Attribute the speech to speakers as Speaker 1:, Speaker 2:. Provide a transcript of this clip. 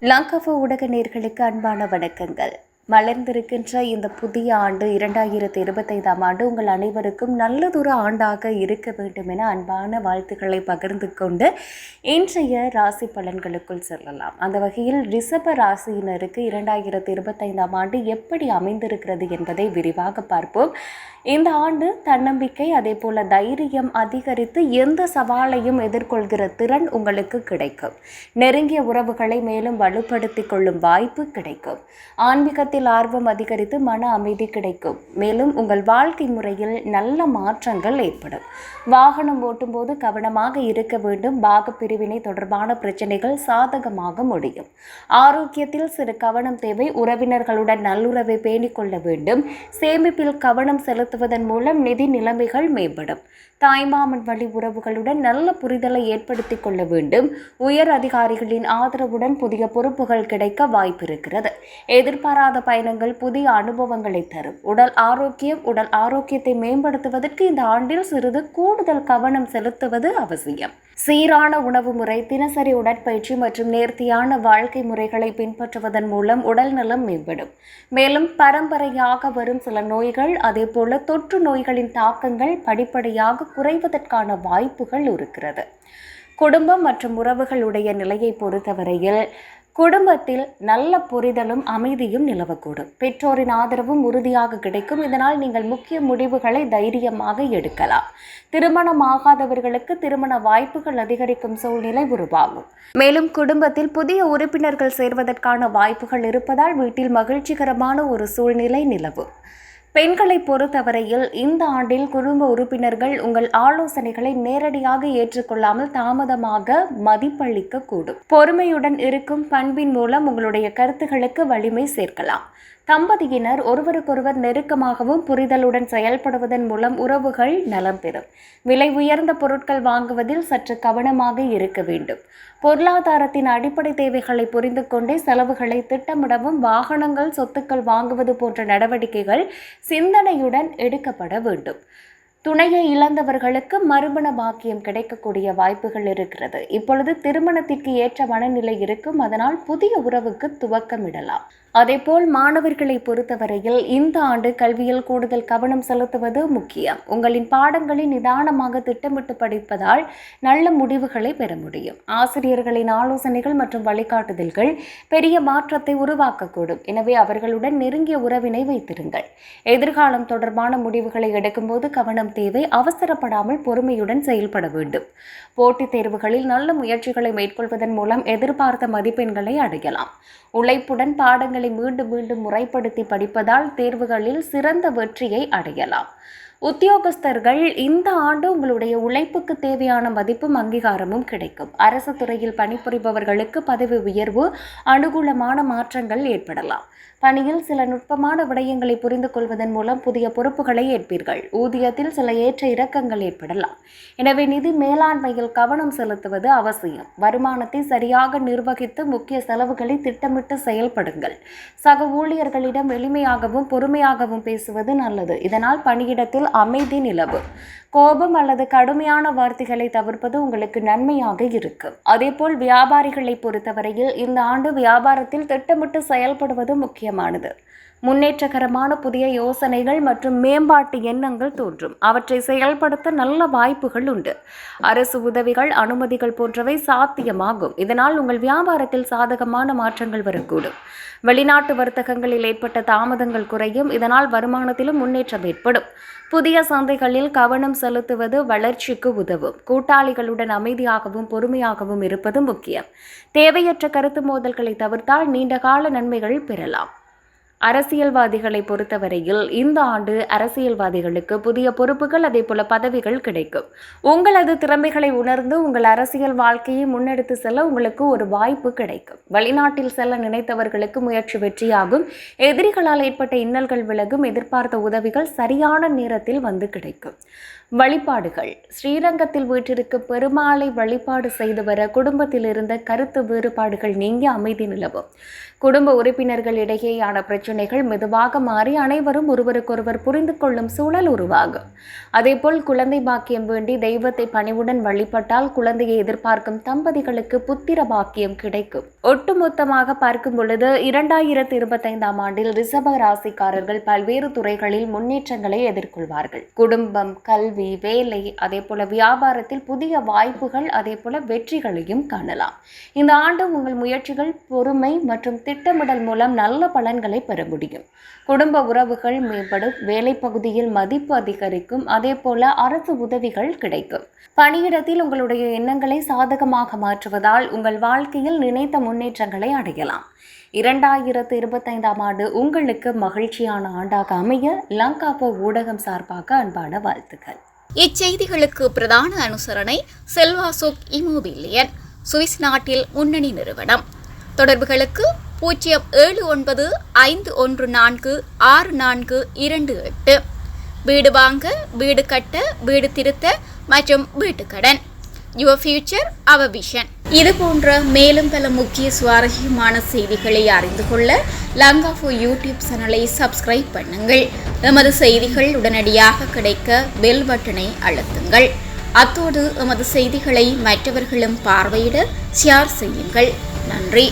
Speaker 1: லங்காவோ ஊடக நேயர்களுக்கு அன்பான வணக்கங்கள். மலர்ந்திருக்கின்ற இந்த புதிய ஆண்டு 2025ஆம் ஆண்டு உங்கள் அனைவருக்கும் நல்லதொரு ஆண்டாக இருக்க வேண்டும் என அன்பான வாழ்த்துக்களை பகிர்ந்து கொண்டு இன்றைய ராசி பலன்களுக்குள் செல்லலாம். அந்த வகையில் ரிஷப ராசியினருக்கு 2025ஆம் ஆண்டு எப்படி அமைந்திருக்கிறது என்பதை விரிவாக பார்ப்போம். இந்த ஆண்டு தன்னம்பிக்கை அதே போல தைரியம் அதிகரித்து எந்த சவாலையும் எதிர்கொள்கிற திறன் உங்களுக்கு கிடைக்கும். நெருங்கிய உறவுகளை மேலும் வலுப்படுத்திக் கொள்ளும் வாய்ப்பு கிடைக்கும். ஆன்மீகத்தில் ஆர்வம் அதிகரித்து மன அமைதி கிடைக்கும். மேலும் உங்கள் வாழ்க்கை முறையில் நல்ல மாற்றங்கள் ஏற்படும். வாகனம் ஓட்டும் போது கவனமாக இருக்க வேண்டும். பாக பிரிவினை தொடர்பான பிரச்சனைகள் சாதகமாக முடியும். ஆரோக்கியத்தில் சிறு கவனம் தேவை. உறவினர்களுடன் நல்லுறவை பேணிக் கொள்ள வேண்டும். சேமிப்பில் கவனம் செலுத்துவதன் மூலம் நிதி நிலைமைகள் மேம்படும். தாய்மாமன் வழி உறவுகளுடன் நல்ல புரிதலை ஏற்படுத்திக் கொள்ள வேண்டும். உயர் அதிகாரிகளின் ஆதரவுடன் புதிய பொறுப்புகள் கிடைக்க வாய்ப்பிருக்கிறது. எதிர்பாராத பயணங்கள் புதிய அனுபவங்களை தரும். உடல் ஆரோக்கியத்தை மேம்படுத்துவதற்கு இந்த ஆண்டில் சிறிது கூடுதல் கவனம் செலுத்துவது அவசியம். சீரான உணவு முறை, தினசரி உடற்பயிற்சி மற்றும் நேர்த்தியான வாழ்க்கை முறைகளை பின்பற்றுவதன் மூலம் உடல் நலம் மேம்படும். மேலும் பரம்பரையாக வரும் சில நோய்கள் அதேபோல தொற்று நோய்களின் தாக்கங்கள் படிப்படியாக குறைவதற்கான வாய்ப்புகள் இருக்கிறது. குடும்பம் மற்றும் உறவுகளுடைய நிலையை பொறுத்தவரையில் குடும்பத்தில் நல்ல புரிதலும் அமைதியும் நிலவக்கூடும். பெற்றோரின் ஆதரவும் உறுதியாக கிடைக்கும். இதனால் நீங்கள் முக்கிய முடிவுகளை தைரியமாக எடுக்கலாம். திருமணமாகாதவர்களுக்கு திருமண வாய்ப்புகள் அதிகரிக்கும் சூழ்நிலை உருவாகும். மேலும் குடும்பத்தில் புதிய உறுப்பினர்கள் சேர்வதற்கான வாய்ப்புகள் இருப்பதால் வீட்டில் மகிழ்ச்சிகரமான ஒரு சூழ்நிலை நிலவும். பெண்களை பொறுத்தவரையில் இந்த ஆண்டில் குடும்ப உறுப்பினர்கள் உங்கள் ஆலோசனைகளை நேரடியாக ஏற்றுக்கொள்ளாமல் தாமதமாக மதிப்பளிக்க கூடும். பொறுமையுடன் இருக்கும் பண்பின் மூலம் உங்களுடைய கருத்துக்களுக்கு வலிமை சேர்க்கலாம். தம்பதியினர் ஒருவருக்கொருவர் நெருக்கமாகவும் புரிதலுடன் செயல்படுவதன் மூலம் உறவுகள் நலம் பெறும். விலை உயர்ந்த பொருட்கள் வாங்குவதில் சற்று கவனமாக இருக்க வேண்டும். பொருளாதாரத்தின் அடிப்படை தேவைகளை புரிந்து கொண்டே செலவுகளை திட்டமிடவும் வாகனங்கள், சொத்துக்கள் வாங்குவது போன்ற நடவடிக்கைகள் சிந்தனையுடன் எடுக்கப்பட வேண்டும். துணையை இழந்தவர்களுக்கு மறுமண பாக்கியம் கிடைக்கக்கூடிய வாய்ப்புகள் இருக்கிறது. இப்பொழுது திருமணத்திற்கு ஏற்ற மனநிலை இருக்கும். அதனால் புதிய உறவுக்கு துவக்கமிடலாம். அதேபோல் மாணவர்களை பொறுத்தவரையில் இந்த ஆண்டு கல்வியில் கூடுதல் கவனம் செலுத்துவது முக்கியம். உங்களின் பாடங்களை நிதானமாக திட்டமிட்டு படிப்பதால் நல்ல முடிவுகளை பெற முடியும். ஆசிரியர்களின் ஆலோசனைகள் மற்றும் வழிகாட்டுதல்கள் பெரிய மாற்றத்தை உருவாக்கக்கூடும். எனவே அவர்களுடன் நெருங்கிய உறவினை வைத்திருங்கள். எதிர்காலம் தொடர்பான முடிவுகளை எடுக்கும்போது கவனம் தேவை. அவசரப்படாமல் பொறுமையுடன் செயல்பட வேண்டும். போட்டித் தேர்வுகளில் நல்ல முயற்சிகளை மேற்கொள்வதன் மூலம் எதிர்பார்த்த மதிப்பெண்களை அடையலாம். உழைப்புடன் பாடங்களை மீண்டும் முறைப்படுத்தி படிப்பதால் தேர்வுகளில் சிறந்த வெற்றியை அடையலாம். உத்தியோகஸ்தர்கள் இந்த ஆண்டு உங்களுடைய உழைப்புக்கு தேவையான மதிப்பும் அங்கீகாரமும் கிடைக்கும். அரசு துறையில் பணிபுரிபவர்களுக்கு பதவி உயர்வு, அனுகூலமான மாற்றங்கள் ஏற்படலாம். பணியில் சில நுட்பமான விடயங்களை புரிந்து கொள்வதன் மூலம் புதிய பொறுப்புகளை ஏற்பீர்கள். ஊதியத்தில் சில ஏற்ற இறக்கங்கள் ஏற்படலாம். எனவே நிதி மேலாண்மையில் கவனம் செலுத்துவது அவசியம். வருமானத்தை சரியாக நிர்வகித்து முக்கிய செலவுகளை திட்டமிட்டு செயல்படுங்கள். சக ஊழியர்களிடம் எளிமையாகவும் பொறுமையாகவும் பேசுவது நல்லது. இதனால் பணியிடத்தில் அமைதி நிலவும். கோபம் அல்லது கடுமையான வார்த்தைகளை தவிர்ப்பது உங்களுக்கு நன்மையாக இருக்கும். அதேபோல் வியாபாரிகளை பொறுத்தவரையில் இந்த ஆண்டு வியாபாரத்தில் திட்டமிட்டு செயல்படுவது முக்கியமானது. முன்னேற்றகரமான புதிய யோசனைகள் மற்றும் மேம்பாட்டு எண்ணங்கள் தோன்றும். அவற்றை செயல்படுத்த நல்ல வாய்ப்புகள் உண்டு. அரசு உதவிகள், அனுமதிகள் போன்றவை சாத்தியமாகும். இதனால் உங்கள் வியாபாரத்தில் சாதகமான மாற்றங்கள் வரக்கூடும். வெளிநாட்டு வர்த்தகங்களில் ஏற்பட்ட தாமதங்கள் குறையும். இதனால் வருமானத்திலும் முன்னேற்றம் ஏற்படும். புதிய சந்தைகளில் கவனம் செலுத்துவது வளர்ச்சிக்கு உதவும். கூட்டாளிகளுடன் அமைதியாகவும் பொறுமையாகவும் இருப்பது முக்கியம். தேவையற்ற கருத்து மோதல்களை தவிர்த்தால் நீண்டகால நன்மைகள் பெறலாம். அரசியல்வாதிகளை பொறுத்தவரையில் இந்த ஆண்டு அரசியல்வாதிகளுக்கு புதிய பொறுப்புகள் அதேபோல பதவிகள் கிடைக்கும். உங்களது திறமைகளை உணர்ந்து உங்கள் அரசியல் வாழ்க்கையை முன்னெடுத்து செல்ல உங்களுக்கு ஒரு வாய்ப்பு கிடைக்கும். வெளிநாட்டில் செல்ல நினைத்தவர்களுக்கு முயற்சி வெற்றியாகும். எதிரிகளால் ஏற்பட்ட இன்னல்கள் விலகும். எதிர்பார்த்த உதவிகள் சரியான நேரத்தில் வந்து கிடைக்கும். வழிபாடுகள். ஸ்ரீரங்கத்தில் வீற்றிருக்கும் பெருமாளை வழிபாடு செய்து வர குடும்பத்தில் இருந்த கருத்து வேறுபாடுகள் நீங்கி அமைதி நிலவும். குடும்ப உறுப்பினர்களிடையேயான பிரச்சினைகள் மெதுவாக மாறி அனைவரும் ஒருவருக்கொருவர் புரிந்து கொள்ளும் சூழல் உருவாகும். அதேபோல் குழந்தை பாக்கியம் வேண்டி தெய்வத்தை பணிவுடன் வழிபட்டால் குழந்தையை எதிர்பார்க்கும் தம்பதிகளுக்கு புத்திர பாக்கியம் கிடைக்கும். ஒட்டுமொத்தமாக பார்க்கும் பொழுது 2025ஆம் ஆண்டில் ரிஷப ராசிக்காரர்கள் பல்வேறு துறைகளில் முன்னேற்றங்களை எதிர்கொள்வார்கள். குடும்பம், கல்வி, வேலை, அதேபோல வியாபாரத்தில் புதிய வாய்ப்புகள், அதேபோல வெற்றிகளையும் காணலாம். இந்த ஆண்டு உங்கள் முயற்சிகள், பொறுமை மற்றும் திட்டமிடல் மூலம் நல்ல பலன்களை பெற முடியும். குடும்ப உறவுகள் மேம்படும். வேலை பகுதியில் மதிப்பு அதிகரிக்கும். அதேபோல அரசு உதவிகள் கிடைக்கும். பணியிடத்தில் உங்களுடைய எண்ணங்களை சாதகமாக மாற்றுவதால் உங்கள் வாழ்க்கையில் நினைத்த முன்னேற்றங்களை அடையலாம். 2025ஆம் ஆண்டு உங்களுக்கு மகிழ்ச்சியான ஆண்டாக அமைய லங்காபோ ஊடகம் சார்பாக அன்பான வாழ்த்துக்கள்.
Speaker 2: இச்செய்திகளுக்கு பிரதான அனுசரணை செல்வாசோக் இமோபிலியன், சுவிஸ் நாட்டில் முன்னணி நிறுவனம். தொடர்புகளுக்கு 07914644428. வீடு வாங்க, வீடு கட்ட, வீடு திருத்த மற்றும் வீட்டுக்கடன். Your future our vision. இது போன்ற மேலும் பல முக்கிய சுவாரஸ்யமான செய்திகளை அறிந்து கொள்ள லங்காபோ யூடியூப் சேனலை சப்ஸ்கிரைப் பண்ணுங்கள். எமது செய்திகள் உடனடியாக கிடைக்க பெல் பட்டனை அழுத்துங்கள். அத்தோடு எமது செய்திகளை மற்றவர்களும் பார்வையிட ஷேர் செய்யுங்கள். நன்றி.